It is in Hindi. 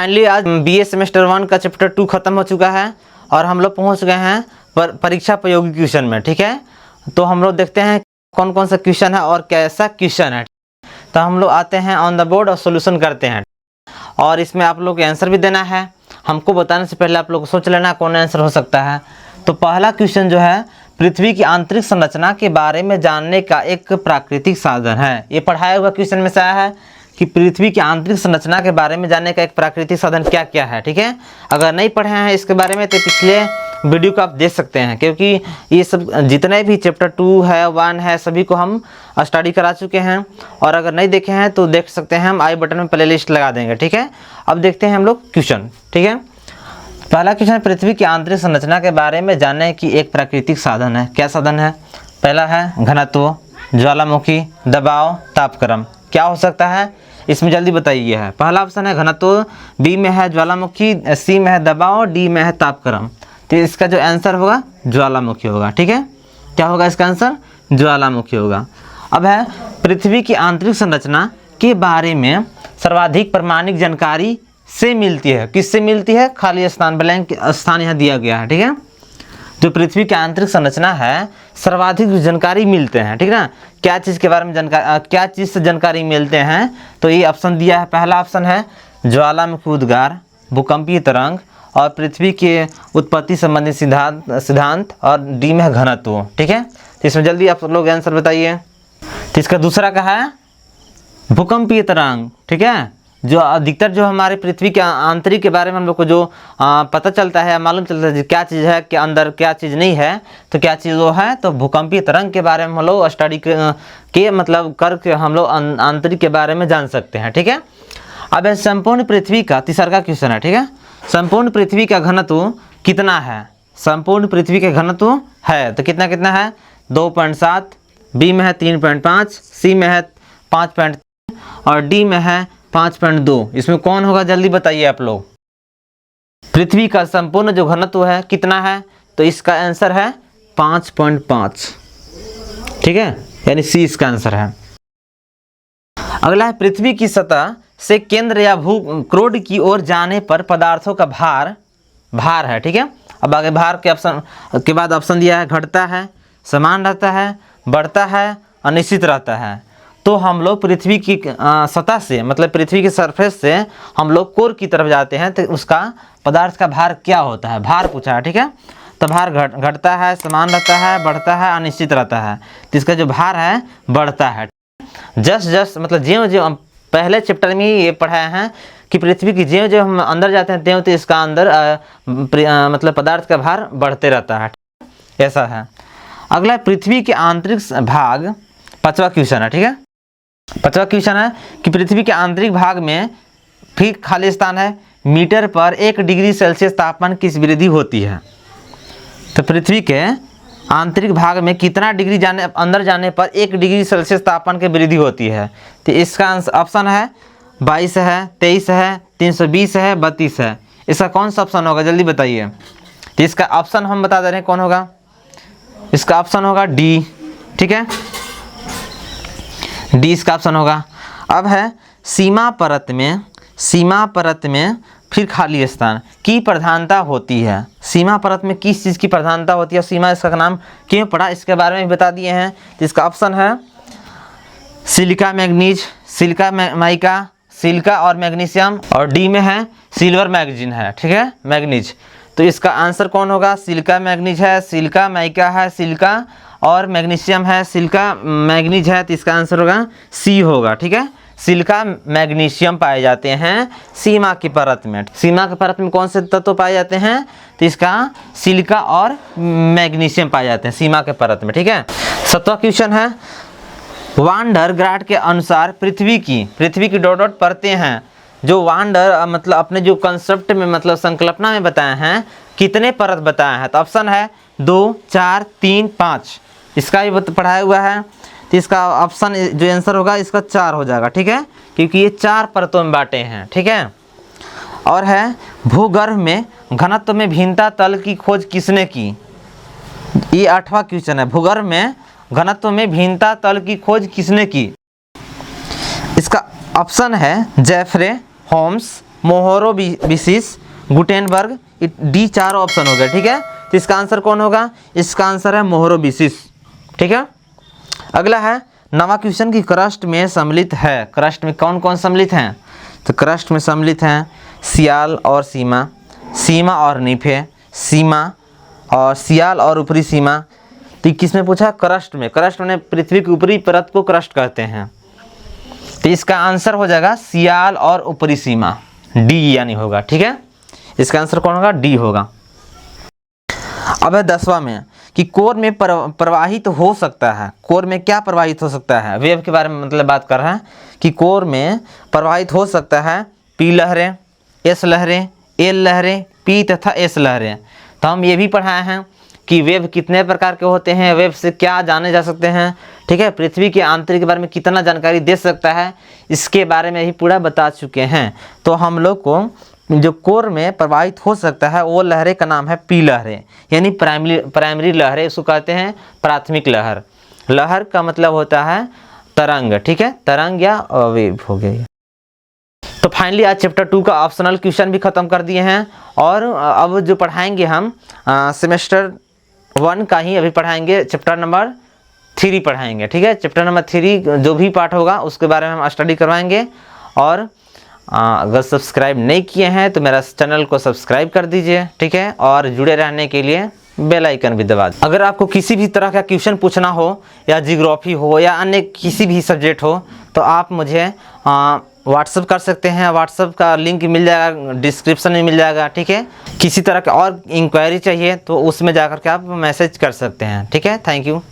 फाइनली आज बीए सेमेस्टर 1 का चैप्टर 2 खत्म हो चुका है और हम लोग पहुंच गए हैं परीक्षा उपयोगी क्वेश्चन में। ठीक है, तो हम लोग देखते हैं कौन कौन सा क्वेश्चन है और कैसा क्वेश्चन है। तो हम लोग आते हैं ऑन द बोर्ड और सॉल्यूशन करते हैं, और इसमें आप लोग को आंसर भी देना है। हमको बताने से पहले आप लोग को सोच लेना कौन आंसर हो सकता है। तो पहला क्वेश्चन जो है, पृथ्वी की आंतरिक संरचना के बारे में जानने का एक प्राकृतिक साधन है। ये पढ़ाया हुआ क्वेश्चन में से आया है कि पृथ्वी की आंतरिक संरचना के बारे में जानने का एक प्राकृतिक साधन क्या क्या है। ठीक है, अगर नहीं पढ़े हैं इसके बारे में तो पिछले वीडियो को आप देख सकते हैं, क्योंकि ये सब जितने भी चैप्टर 2 है 1 है सभी को हम स्टडी करा चुके हैं। और अगर नहीं देखे हैं तो देख सकते हैं, हम आई बटन में प्लेलिस्ट लगा देंगे। ठीक है, अब देखते हैं हम लोग क्वेश्चन। ठीक है, पहला क्वेश्चन, पृथ्वी की आंतरिक संरचना के बारे में जानने की एक प्राकृतिक साधन है। क्या साधन है? पहला है घनत्व, ज्वालामुखी, दबाव, तापक्रम। क्या हो सकता है इसमें जल्दी बताइए। है पहला ऑप्शन है घनत्व, बी में है ज्वालामुखी, सी में है दबाव, डी में है तापक्रम। तो इसका जो आंसर होगा ज्वालामुखी होगा। ठीक है, क्या होगा इसका आंसर? ज्वालामुखी होगा। अब है पृथ्वी की आंतरिक संरचना के बारे में सर्वाधिक प्रामाणिक जानकारी से मिलती है। किससे मिलती है? खाली स्थान, ब्लैंक स्थान यहाँ दिया गया है। ठीक है, जो पृथ्वी की आंतरिक संरचना है सर्वाधिक जानकारी मिलते हैं। ठीक है ना, क्या चीज़ के बारे में जानकारी, क्या चीज़ से जानकारी मिलते हैं? तो ये ऑप्शन दिया है। पहला ऑप्शन है ज्वालामुखी उद्गार, भूकंपीय तरंग और पृथ्वी के उत्पत्ति संबंधी सिद्धांत और डी में है घनत्व। ठीक है, तो इसमें जल्दी आप लोग आंसर बताइए। तो इसका दूसरा का है भूकंपीय तरंग। ठीक है, जो अधिकतर जो हमारे पृथ्वी के आंतरिक के बारे में हम लोग को जो पता चलता है, मालूम चलता है क्या चीज़ है, क्या अंदर क्या चीज़ नहीं है, तो क्या चीज़ वो है, तो भूकंपीय तरंग के बारे में हम लोग स्टडी के मतलब करके हम लोग आंतरिक के बारे में जान सकते हैं। ठीक है, अब संपूर्ण पृथ्वी का तीसरा क्वेश्चन है। ठीक है, संपूर्ण पृथ्वी का घनत्व कितना है? संपूर्ण पृथ्वी का घनत्व है तो कितना कितना है? 2.7, बी में है 3.5, सी में है 5.3 और डी में है 5.2। इसमें कौन होगा जल्दी बताइए आप लोग। पृथ्वी का संपूर्ण जो घनत्व है कितना है? तो इसका आंसर है 5.5। ठीक है, यानी सी इसका आंसर है। अगला है पृथ्वी की सतह से केंद्र या भूक्रोड की ओर जाने पर पदार्थों का भार है। ठीक है, अब आगे भार के ऑप्शन के बाद ऑप्शन दिया है घटता है, समान रहता है, बढ़ता है, अनिश्चित रहता है। तो हम लोग पृथ्वी की सतह से मतलब पृथ्वी के सरफेस से हम लोग कोर की तरफ जाते हैं तो उसका पदार्थ का भार क्या होता है? भार पूछा है। ठीक है, तो भार घटता है, समान रहता है, बढ़ता है, अनिश्चित रहता है। तो इसका जो भार है बढ़ता है। जस्ट मतलब ज्यों ज्यों पहले चैप्टर में ये पढ़ाए हैं कि पृथ्वी की ज्यों ज्यों हम अंदर जाते हैं त्यों तो इसका अंदर मतलब पदार्थ का भार बढ़ते रहता है। ऐसा है। अगला पृथ्वी के आंतरिक भाग, पांचवा क्वेश्चन है। ठीक है, पांचवा क्वेश्चन है कि पृथ्वी के आंतरिक भाग में फिर खाली स्थान है, मीटर पर 1 डिग्री सेल्सियस तापमान की वृद्धि होती है। तो पृथ्वी के आंतरिक भाग में कितना डिग्री अंदर जाने पर 1 डिग्री सेल्सियस तापमान की वृद्धि होती है? तो इसका ऑप्शन है 22 है, 23 है, 320 है, 32 है। इसका कौन सा ऑप्शन होगा जल्दी बताइए। तो इसका ऑप्शन हम बता दे रहे हैं कौन होगा। इसका ऑप्शन होगा डी। ठीक है, डी इसका ऑप्शन होगा। अब है सीमा परत में फिर खाली स्थान की प्रधानता होती है। सीमा परत में किस चीज़ की प्रधानता होती है? सीमा इसका नाम क्यों पड़ा इसके बारे में बता दिए हैं। तो इसका ऑप्शन है silica manganese, silica mica, silica और मैग्नीशियम और डी में है सिल्वर मैग्नीज है। ठीक है, मैग्नीज। तो इसका आंसर कौन होगा? सिलिका मैग्नीज है, सिलिका माइका है, सिलिका और मैग्नीशियम है, सिलिका मैग्नीज है। तो इसका आंसर होगा सी होगा। ठीक है, सिलिका मैग्नीशियम पाए जाते हैं सीमा की परत में। सीमा की परत में कौन से तत्व पाए जाते हैं? तो इसका सिलिका और मैग्नीशियम पाए जाते हैं सीमा के परत में। ठीक है, 7वां क्वेश्चन है वांडर ग्राड के अनुसार पृथ्वी की डॉट परतें हैं जो वांडर मतलब अपने जो कंसेप्ट में मतलब संकल्पना में बताए हैं कितने परत बताए हैं? तो ऑप्शन है 2, 4, 3, 5। इसका भी पढ़ाया हुआ है। तो इसका ऑप्शन जो आंसर होगा इसका 4 हो जाएगा। ठीक है, क्योंकि ये 4 परतों में बांटे हैं। ठीक है, और है भूगर्भ में घनत्व में भिन्नता तल की खोज किसने की? ये 8वां क्वेश्चन है। भूगर्भ में घनत्व में भिन्नता तल की खोज किसने की? इसका ऑप्शन है जेफरे, होम्स, मोहरोबिसिस, गुटेनबर्ग, डी 4 ऑप्शन हो गए, ठीक है। तो इसका आंसर कौन होगा? इसका आंसर है मोहरोबिसिस, ठीक है। अगला है नवा क्वेश्चन की क्रस्ट में सम्मिलित है। क्रस्ट में कौन कौन सम्मिलित हैं? तो क्रस्ट में सम्मिलित हैं सियाल और सीमा, सीमा और निफे, सीमा और सियाल और ऊपरी सीमा। तो किस में पूछा? क्रस्ट में। क्रस्ट में पृथ्वी की ऊपरी परत को क्रस्ट कहते हैं। तो इसका आंसर हो जाएगा सियाल और ऊपरी सीमा, डी यानी होगा, ठीक है। इसका आंसर कौन होगा? डी होगा। अब है 10वां में कि कोर में प्रवाहित हो सकता है। कोर में क्या प्रवाहित हो सकता है? वेव के बारे में मतलब बात कर रहे हैं कि कोर में प्रवाहित हो सकता है पी लहरें, एस लहरें, एल लहरें, पी तथा एस लहरें। तो हम ये भी पढ़ाए हैं कि वेव कितने प्रकार के होते हैं, वेव से क्या जाने जा सकते हैं, ठीक है। पृथ्वी के आंतरिक के बारे में कितना जानकारी दे सकता है, इसके बारे में भी पूरा बता चुके हैं। तो हम लोग को जो कोर में प्रवाहित हो सकता है वो लहरें का नाम है पी लहरें, यानी प्राइमरी लहरें, उसको कहते हैं प्राथमिक लहर। लहर का मतलब होता है तरंग, ठीक है, तरंग या वेव हो गई। तो फाइनली आज चैप्टर 2 का ऑप्शनल क्वेश्चन भी ख़त्म कर दिए हैं। और अब जो पढ़ाएंगे हम सेमेस्टर 1 का ही अभी पढ़ाएंगे, चैप्टर नंबर 3 पढ़ाएंगे, ठीक है। चैप्टर नंबर 3 जो भी पार्ट होगा उसके बारे में हम स्टडी करवाएंगे। और अगर सब्सक्राइब नहीं किए हैं तो मेरा चैनल को सब्सक्राइब कर दीजिए, ठीक है। और जुड़े रहने के लिए बेल आइकन भी दबा दीजिए। अगर आपको किसी भी तरह का क्वेश्चन पूछना हो या जियोग्राफी हो या अन्य किसी भी सब्जेक्ट हो तो आप मुझे व्हाट्सअप कर सकते हैं। व्हाट्सअप का लिंक मिल जाएगा, डिस्क्रिप्शन में मिल जाएगा, ठीक है। किसी तरह का और इंक्वायरी चाहिए तो उसमें जाकर के आप मैसेज कर सकते हैं, ठीक है। Thank you.